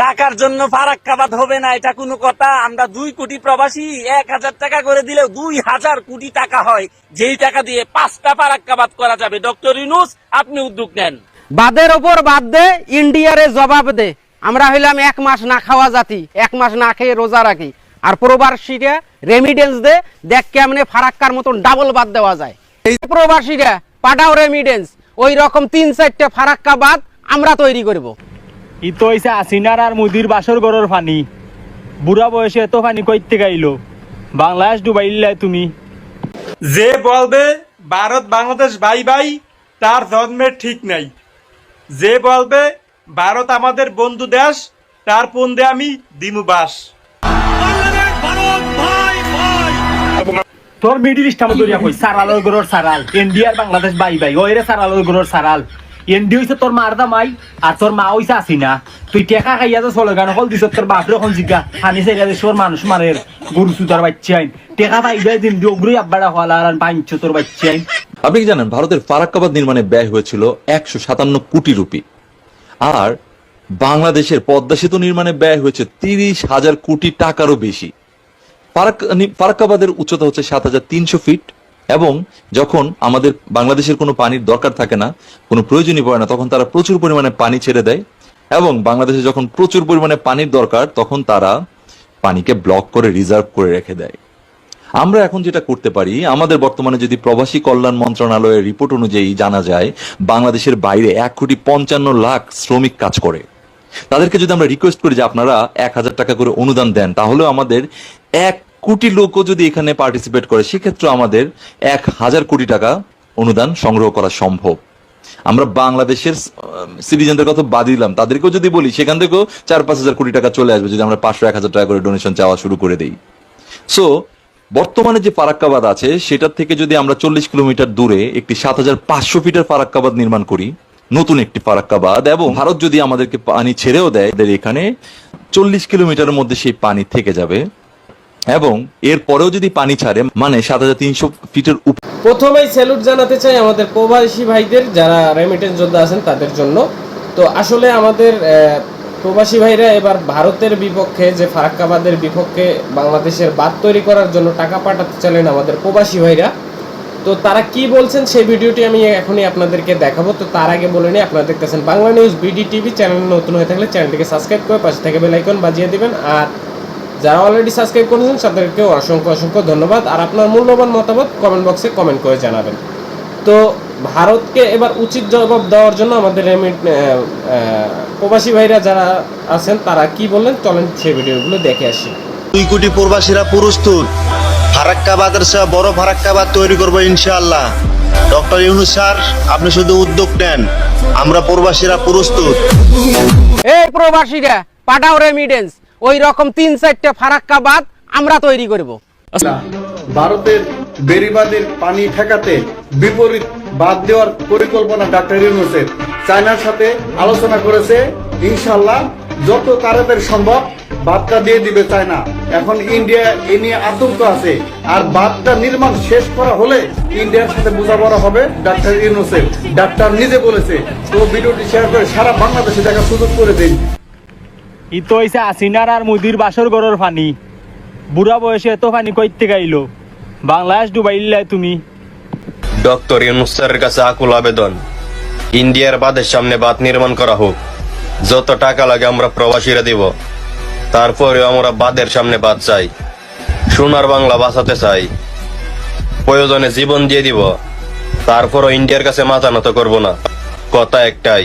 টাকার জন্য ফারাক্কাবাদ হবে না, এটা কোনো কথা? আমরা 2 কোটি প্রবাসী 1000 টাকা করে দিলেও 2000 কোটি টাকা হয়, যেই টাকা দিয়ে 5টা ফারাক্কাবাদ করা যাবে। ডক্টর ইউনূস, আপনি উদ্যোগ নেন। বাদের ওপর বাদ দে, ইন্ডিয়ারে জবাব দে। আমরা হইলাম 1 মাস না খাওয়া জাতি, 1 মাস না খেয়ে রোজা রাখি। আর প্রবাসীরা রেমিডেন্স দে, দেখ কেমনে ফারাক্কার মতন ডাবল বাদ দেওয়া যায়। এই প্রবাসীরা পাঠাও রেমিডেন্স, ওই রকম 3-4টা ফারাক্কাবাদ আমরা তৈরি করব। ইতো হইছে আসিনার আর মুদির বাসর গরর ফানি। বুড়া বয়সে এত ফানি কইতে গাইলো, বাংলাদেশ ডুবাইলে তুমি। যে বলবে ভারত বাংলাদেশ ভাই ভাই, তার জন্মের ঠিক নাই। যে বলবে ভারত আমাদের বন্ধু দেশ, তার পন্দে আমি দিমু বাস। তোর মিডিল ইস্ট আমার দরিয়া কই সারালোর গরর সারাল, ইন্ডিয়ার বাংলাদেশ ভাই ভাই, ওইরে সারালোর গরর সারাল। ইন্ডিয়া হইছে তোর মার দা মাই, আর তোর মা হইছে আসিনা। তুই টেকা খাইয়া তো চলে গান হল দিছ, তোর বাপরে এখন জিজ্ঞা হানি চাইরা দেশর মানুষ মারের গরু সুতার বাচ্চাই টেকা পাই যায় দিন ডগরি আব্বাড়া হলা আর পাঁচ তোর বাচ্চাই। আপনি কি জানেন ভারতের ফারাক্কাবাদ নির্মাণে ব্যয় হয়েছিল 157 কোটি রুপি, আর বাংলাদেশের পদ্মা সেতু নির্মাণে ব্যয় হয়েছে 30,000 কোটি টাকারও বেশি। ফারাক্কাবাদের উচ্চতা হচ্ছে 7,300 ফিট, এবং যখন আমাদের বাংলাদেশের কোনো পানির দরকার থাকে না, কোনো প্রয়োজনই পড়ে না, তখন তারা প্রচুর পরিমাণে পানি ছেড়ে দেয়। এবং বাংলাদেশে যখন প্রচুর পরিমাণে পানির দরকার, তখন তারা পানিকে ব্লক করে রিজার্ভ করে রেখে দেয়। আমরা এখন যেটা করতে পারি, আমাদের বর্তমানে যদি প্রবাসী কল্যাণ মন্ত্রণালয়ের রিপোর্ট অনুযায়ী জানা যায় বাংলাদেশের বাইরে 1,55,00,000 শ্রমিক কাজ করে, তাদেরকে যদি আমরা রিকোয়েস্ট করি যে আপনারা 1000 টাকা করে অনুদান দেন, তাহলেও আমাদের 1 কোটি লোকও যদি এখানে পার্টিসিপেট করে, সেক্ষেত্রে আমাদের 1000 কোটি টাকা অনুদান সংগ্রহ করা সম্ভব। আমরা বাংলাদেশের সিটিজেনদের কথা বাদ দিলাম, তাদেরকেও যদি বলি, সেখান থেকেও 4-5 কোটি টাকা চলে আসবে যদি আমরা 500-1000 টাকা করে ডোনেশন চাওয়া শুরু করে দেই। সো বর্তমানে যে ফারাক্কাবাদ আছে, সেটার থেকে যদি আমরা 40 কিলোমিটার দূরে একটি 7,500 ফিটের ফারাক্কাবাদ নির্মাণ করি, নতুন একটি ফারাক্কাবাদ, এবং ভারত যদি আমাদেরকে পানি ছেড়েও দেয়, এখানে 40 কিলোমিটারের মধ্যে সেই পানি থেকে যাবে, এবং এর পরেও যদি পানি ছাড়ে, মানে 7,300 ফিটের উপর। প্রথমেই স্যালুট জানাতে চাই আমাদের প্রবাসী ভাইদের, যারা রেমিটেন্স যোদ্ধা আছেন তাদের জন্য। তো আসলে আমাদের প্রবাসী ভাইরা এবার ভারতের বিপক্ষে, যে ফারাক্কাবাদের বিপক্ষে বাংলাদেশের বাঁধ তৈরি করার জন্য টাকা পাঠাতে চাইলেন আমাদের প্রবাসী ভাইরা। তো তারা কি বলছেন সেই ভিডিওটি আমি এখনই আপনাদেরকে দেখাবো। তো তার আগে বলে নিই, আপনারা দেখতেছেন Bangla news BD TV. Channel নতুন হয়ে থাকলে চ্যানেলটিকে সাবস্ক্রাইব করে পাশে থেকে বেল আইকন বাজিয়ে দিবেন। আর যারা অলরেডি সাবস্ক্রাইব করেছেন তাদেরকেও অসংখ্য অসংখ্য ধন্যবাদ। আর আপনার মূল্যবান মতামত কমেন্ট বক্সে কমেন্ট করে জানাবেন। তো ভারতকে এবার উচিত জবাব দেওয়ার জন্য আমাদের প্রবাসী ভাইরা যারা আছেন তারা কি বললেন, চলেন সেই ভিডিওগুলো দেখে আসি। 2 কোটি প্রবাসীরা প্রস্তুত, ফারাক্কাবাদের চেয়ে বড় ফারাক্কাবাদ তৈরি করবো ইনশাআল্লাহ। ডক্টর ইউনূস স্যার, আপনি শুধু উদ্যোগ নেন, আমরা প্রবাসীরা প্রস্তুত। এই প্রবাসীরা পাঠাও রেমিডেন্স, ওই রকম 3-4টা ফারাক্কাবাদ আমরা তৈরি করব। ভারতের বেড়িবাঁধের পানি ঠেকাতে বিপরীত বাঁধ দেওয়ার পরিকল্পনা ডাক্তার ইউনূসের চায়নার সাথে আলোচনা করেছে। ইনশাআল্লাহ যত তাড়াতাড়ি সম্ভব বাঁধটা দিয়ে দিবে চায়না। এখন ইন্ডিয়া এ নিয়ে আতঙ্ক আছে, আর বাঁধটা নির্মাণ শেষ করা হলে ইন্ডিয়ার সাথে বোঝাপড়া হবে ডাক্তার ইউনূসের। ডাক্তার নিজে বলেছে। তো ভিডিওটি শেয়ার করে সারা বাংলাদেশে দেখার সুযোগ করে দিন। ইতো হইছে আসিনার আর মুদির বাসর গরর ফানি। বুড়া বয়সে এত ফানি কইতে গাইলো, বাংলাদেশ ডুবাইলে তুমি। ডক্টর ইউনূস স্যারের কাছে আকুল আবেদন, ইন্ডিয়ার বাঁধের সামনে বাঁধ নির্মাণ করা হোক। যত টাকা লাগে আমরা প্রবাসীরা দিব, তারপরে আমরা বাঁধের সামনে বাঁধ চাই। সোনার বাংলা বাঁচাতে চাই, প্রয়োজনে জীবন দিয়ে দিব, তারপরও ইন্ডিয়ার কাছে মাথা নত করবো না। কথা একটাই,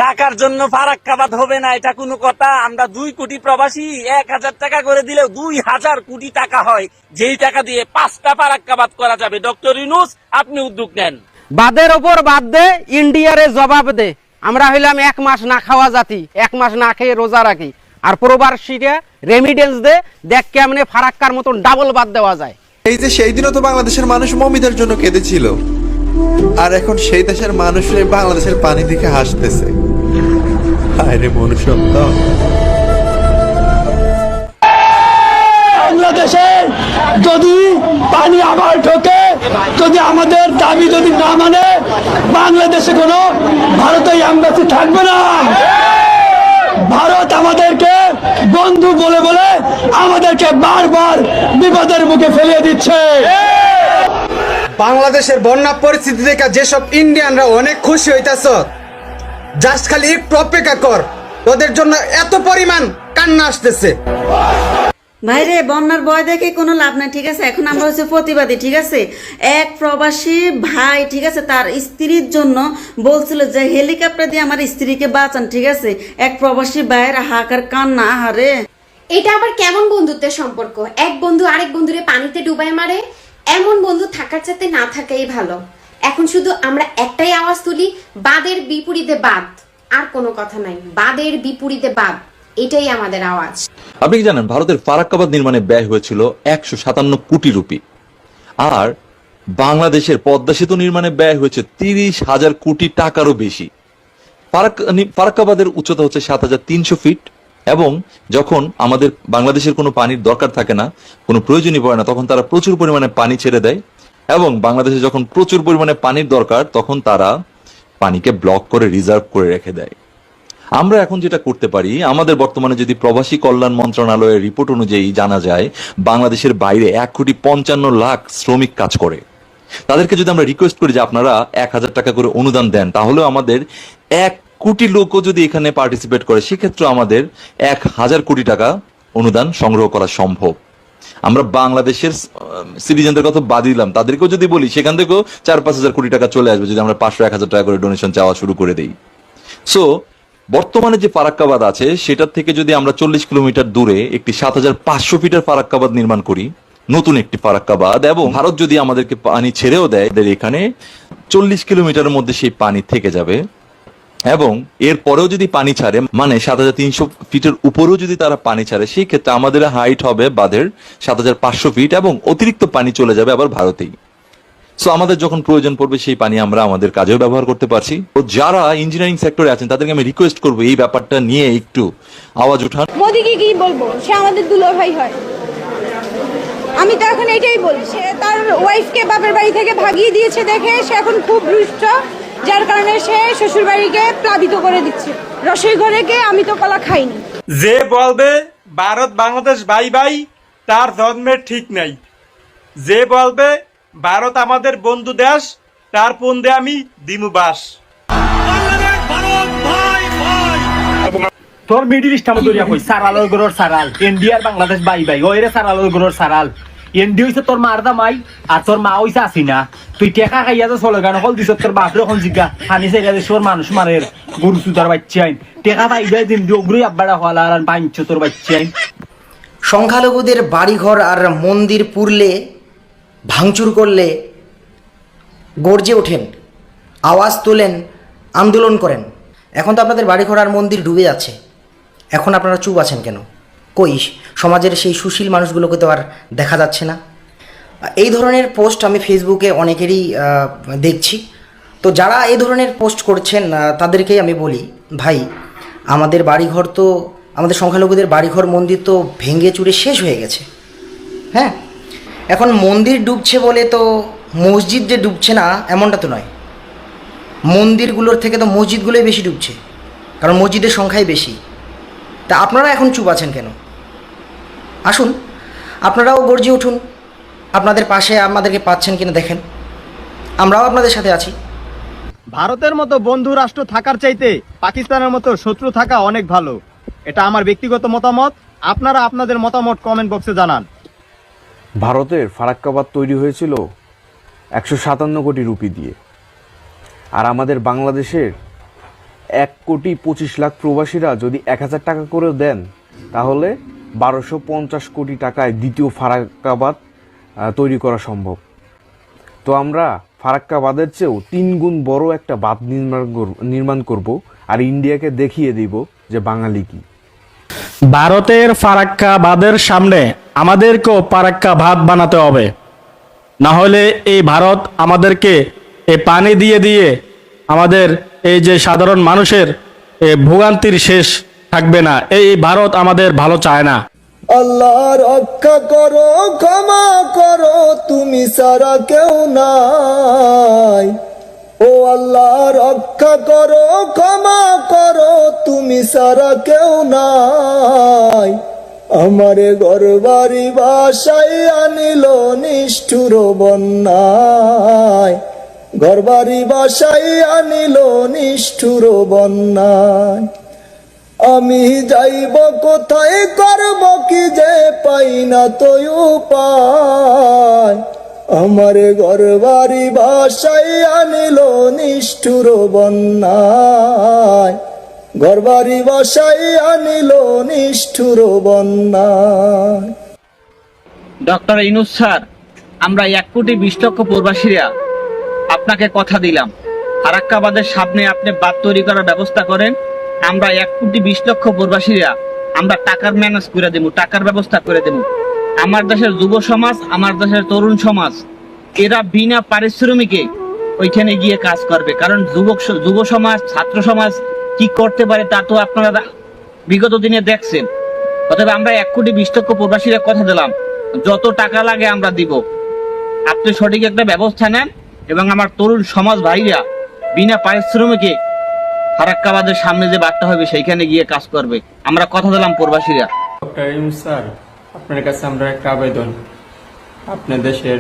টাকার জন্য ফারাক্কাবাদ হবে না, এটা কোনো কথা? আমরা 2 কোটি প্রবাসী 1000 টাকা করে দিলেও 2000 কোটি টাকা হয়, যেই টাকা দিয়ে 5টা ফারাক্কাবাদ করা যাবে। ডক্টর ইউনূস, আপনি উদ্যোগ নেন। বাদের ওপর বাদ দে, ইন্ডিয়ারে জবাব দে। আমরা হইলাম 1 মাস না খাওয়া জাতি, 1 মাস না খেয়ে রোজা রাখি। আর প্রবাসীরা রেমিডেন্স দে, দেখ কেমনে ফারাক্কার মতন ডাবল বাদ দেওয়া যায়। এই যে সেই দিনও তো বাংলাদেশের মানুষ মমিদের জন্য কেঁদেছিল, আর এখন সেই দেশের মানুষরা বাংলাদেশের পানি দিকে হাসতেছে। আরে মনুষ্যত্ব। বাংলাদেশে যদি পানি আবার ঢোকে, যদি আমাদের দাবি যদি না মানে, বাংলাদেশে কোনো ভারতীয় এম্বাসি থাকবে না। বিপদের মুখে ফেলে দিচ্ছে। বাংলাদেশের বন্যা পরিস্থিতি দেখে যেসব ইন্ডিয়ানরা অনেক খুশি হইতাছ, জাস্ট খালি একটু অপেক্ষা কর, তোদের জন্য এত পরিমাণ কান্না আসতেছে। ভাইরে, বন্যার ভয় দেখে কোনো লাভ নাই, ঠিক আছে? এখন আমরা হচ্ছে প্রতিবাদী, ঠিক আছে? এক প্রবাসী ভাই, ঠিক আছে, তার স্ত্রীর জন্য বলছিল যে হেলিকপ্টার দিয়ে আমার স্ত্রীকে বাঁচান, ঠিক আছে? এক প্রবাসী ভাইয়ের হাহাকার কান্না, আহারে। এটা আবার কেমন বন্ধুত্বের সম্পর্ক? এক বন্ধু আরেক বন্ধুরে পানিতে ডুবাই মারে। এমন বন্ধু থাকার চাইতে না থাকাই ভালো। এখন শুধু আমরা একটাই আওয়াজ তুলি, বাদের বিপরীতে বাদ, আর কোনো কথা নাই। বাদের বিপরীতে বাদ, এটাই আমাদের আওয়াজ। আপনি কি জানেন ভারতের ফারাক্কাবাদ নির্মাণে ব্যয় হয়েছিল 157 কোটি রুপি, আর বাংলাদেশের পদ্মা সেতু নির্মাণে ব্যয় হয়েছে 30,000 কোটি টাকারও বেশি। ফারাক্কাবাদের উচ্চতা হচ্ছে 7,300 ফিট, এবং যখন আমাদের বাংলাদেশের কোনো পানির দরকার থাকে না, কোনো প্রয়োজনই পড়ে না, তখন তারা প্রচুর পরিমাণে পানি ছেড়ে দেয়, এবং বাংলাদেশে যখন প্রচুর পরিমাণে পানির দরকার তখন তারা পানিকে ব্লক করে রিজার্ভ করে রেখে দেয়। আমরা এখন যেটা করতে পারি, আমাদের বর্তমানে যদি প্রবাসী কল্যাণ মন্ত্রণালয়ের রিপোর্ট অনুযায়ী জানা যায় বাংলাদেশের বাইরে 1,55,00,000 শ্রমিক কাজ করে, তাদেরকে যদি আমরা রিকোয়েস্ট করি যে আপনারা 1,000 টাকা করে অনুদান দেন, তাহলে আমাদের 1 কোটি লোকও যদি এখানে পার্টিসিপেট করে, সেক্ষেত্রে আমাদের 1,000 কোটি টাকা অনুদান সংগ্রহ করা সম্ভব। আমরা বাংলাদেশের সিটিজেনদের কথা বাদ দিলাম, তাদেরকেও যদি বলি সেখান থেকেও 4-5 কোটি টাকা চলে আসবে যদি আমরা 500-1,000 টাকা করে ডোনেশন চাওয়া শুরু করে দিই। সো বর্তমানে যে ফারাক্কাবাদ আছে সেটার থেকে যদি আমরা 40 কিলোমিটার দূরে একটি 7,500 ফিটের ফারাক্কাবাদ নির্মাণ করি, নতুন একটি ফারাক্কাবাদ, এবং ভারত যদি আমাদেরকে পানি ছেড়েও দেয়, এখানে 40 কিলোমিটারের মধ্যে সেই পানি থেকে যাবে, এবং এর পরেও যদি পানি ছাড়ে, মানে 7,300 ফিটের উপরেও যদি তারা পানি ছাড়ে, সেই ক্ষেত্রে আমাদের হাইট হবে বাঁধের 7,500 ফিট, এবং অতিরিক্ত পানি চলে যাবে আবার ভারতেই। সো আমাদের যখন প্রয়োজন পড়বে সেই পানি আমরা আমাদের কাজেও ব্যবহার করতে পারছি। তো যারা ইঞ্জিনিয়ারিং সেক্টরে আছেন তাদেরকে আমি রিকোয়েস্ট করবো এই ব্যাপারটা নিয়ে একটু আওয়াজ উঠান। মোদিকে কি বলবো, সে আমাদের দুলো ভাই হয়। আমি তো এখন এটাই বলি, সে তার ওয়াইফকে বাপের বাড়ি থেকে ভাগিয়ে দিয়েছে দেখে সে এখন খুব রুষ্ট, যার কারণে সে শ্বশুর বাড়িকে প্লাবিত করে দিচ্ছে। রসই ঘরে কে, আমি তো কলা খাইনি। যে বলবে ভারত বাংলাদেশ ভাই ভাই, তার জন্মের ঠিক নাই। যে বলবে ভারত আমাদের বন্ধু দেশ, তার পন্দে আমি দিমু বাস। তোর মিডিল ইস্ট আমার দরিয়া কই সারালোর গরর সারাল, ইন্ডিয়ার বাংলাদেশ বাই বাই, ওইরে সারালোর গরর সারাল। ইন্ডিয়া হইছে তোর মারদা মাই, আর তোর মা হইছে আসিনা। তুই টেকা খাইয়া তো চলে গান হল দিছ, তোর বাপরে এখন জিজ্ঞা হানি চাইরা দেশর মানুষ মারের গরু সুদার বাচ্চা আইন টেকা পাই দেয় দিন ওগুলোই আব্বাড়া হওয়ালা আর পাইছ তোর বাচ্চা আইন। সংখ্যালঘুদের বাড়িঘর আর মন্দির পুড়লে, ভাঙচুর করলে গর্জে ওঠেন, আওয়াজ তোলেন, আন্দোলন করেন। এখন তো আপনাদের বাড়িঘর আর মন্দির ডুবে যাচ্ছে, এখন আপনারা চুপ আছেন কেন? কই সমাজের সেই সুশীল মানুষগুলোকে তো আর দেখা যাচ্ছে না। এই ধরনের পোস্ট আমি ফেসবুকে অনেকেরই দেখছি। তো যারা এই ধরনের পোস্ট করছেন তাদেরকেই আমি বলি, ভাই আমাদের বাড়িঘর তো, আমাদের সংখ্যালঘুদের বাড়িঘর মন্দির তো ভেঙে চুরে শেষ হয়ে গেছে। হ্যাঁ, এখন মন্দির ডুবছে বলে তো মসজিদ যে ডুবছে না এমনটা তো নয়। মন্দিরগুলোর থেকে তো মসজিদগুলোই বেশি ডুবছে, কারণ মসজিদের সংখ্যাই বেশি। তা আপনারা এখন চুপ আছেন কেন? আসুন আপনারাও গর্জে উঠুন, আপনাদের পাশে আমাদেরকে পাচ্ছেন কিনা দেখেন, আমরাও আপনাদের সাথে আছি। ভারতের মতো বন্ধু রাষ্ট্র থাকার চাইতে পাকিস্তানের মতো শত্রু থাকা অনেক ভালো, এটা আমার ব্যক্তিগত মতামত। আপনারা আপনাদের মতামত কমেন্ট বক্সে জানান। ভারতের ফারাক্কাবাদ তৈরি হয়েছিল 157 কোটি রুপি দিয়ে, আর আমাদের বাংলাদেশের 1,25,00,000 প্রবাসীরা যদি 1,000 টাকা করেও দেন, তাহলে 1250 কোটি টাকায় দ্বিতীয় ফারাক্কাবাদ তৈরি করা সম্ভব। তো আমরা ফারাক্কাবাদের চেয়েও 3 গুণ বড় একটা বাঁধ নির্মাণ করব, আর ইন্ডিয়াকে দেখিয়ে দিব যে বাঙালি কি। ভারতের ফারাক্কা বাঁধের সামনে আমাদেরকেও ফারাক্কা বাঁধ বানাতে হবে, না হলে এই ভারত আমাদেরকে এই পানি দিয়ে দিয়ে আমাদের এই যে সাধারণ মানুষের ভোগান্তির শেষ থাকবে না। এই ভারত আমাদের ভালো চায় না। আল্লাহ রক্ষা করো, ক্ষমা করো, তুমি সারা কেউ নাই। ও আল্লাহ রক্ষা করো, ক্ষমা করো, তুমি সারা কেউ নাই। আমারে ঘরবাড়ি বাসায় আনিল নিষ্ঠুর বন্যায়, ঘরবাড়ি বাসায় আনিল নিষ্ঠুর বন্যায়। আমি যাইব কোথায়, করব কি যে পাই না তো উপায়, আমারে ঘরবাড়ি বাসায় আনিল নিষ্ঠুর বন্যায়, ঘরবাড়ি বাসায় আনিল নিষ্ঠুর বন্যায়। ডক্টর ইউনূস স্যার, আমরা 1,20,00,000 প্রবাসীরা আপনাকে কথা দিলাম, ফারাক্কাবাদের সামনে আপনি বাঁধ তৈরি করার ব্যবস্থা করেন। আমরা 1,20,00,000 প্রবাসীরা আমরা টাকার ম্যানেজ করে দেবো, টাকার ব্যবস্থা করে দেবো। আমার দেশের যুব সমাজ, আমার দেশের তরুণ সমাজ, এরা বিনা পারিশ্রমিকে ওইখানে গিয়ে কাজ করবে। কারণ যুব সমাজ, ছাত্র সমাজ কি করতে পারে তা তো আপনারা বিগত দিনে দেখছেন। অতএব আমরা 1,20,00,000 প্রবাসীরা কথা দিলাম, যত টাকা লাগে আমরা দিব। আপনি সঠিক একটা ব্যবস্থা নেন এবং আমার তরুণ সমাজ ভাইরা বিনা পারিশ্রমিকে ফারাক্কাবাদের সামনে যে বার্তা হবে সেইখানে গিয়ে কাজ করবে। আমরা কথা দিলাম প্রবাসীরা। ডক্টর ইউনূস স্যার, আপনার কাছে আমরা একটা আবেদন, আপনার দেশের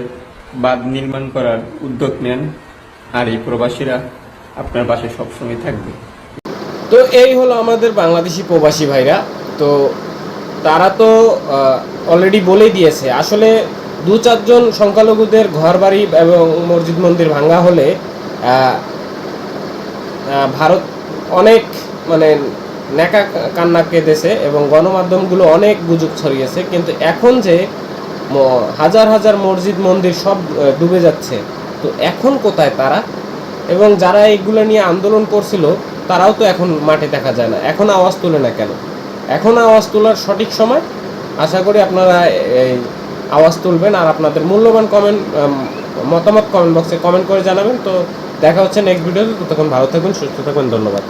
বাঁধ নির্মাণ করার উদ্যোগ নেন, আর এই প্রবাসীরা আপনার পাশে সবসময় থাকবে। তো এই হলো আমাদের বাংলাদেশি প্রবাসী ভাইরা। তো তারা তো অলরেডি বলে দিয়েছে, আসলে 2-4 জন সংখ্যালঘুদের ঘর বাড়ি এবং মসজিদ মন্দির ভাঙ্গা হলে ভারত অনেক নেকা কান্না কেঁদেছে এবং গণমাধ্যমগুলো অনেক গুজব ছড়িয়েছে। কিন্তু এখন যে হাজার হাজার মসজিদ মন্দির সব ডুবে যাচ্ছে, তো এখন কোথায় তারা? এবং যারা এইগুলো নিয়ে আন্দোলন করছিল তারাও তো এখন মাঠে দেখা যায় না। এখন আওয়াজ তোলে না কেন? এখন আওয়াজ তোলার সঠিক সময়। আশা করি আপনারা এই আওয়াজ তুলবেন আর আপনাদের মূল্যবান মতামত কমেন্ট বক্সে কমেন্ট করে জানাবেন। তো দেখা হচ্ছে নেক্সট ভিডিওতে। ততক্ষণ ভালো থাকুন, সুস্থ থাকুন, ধন্যবাদ।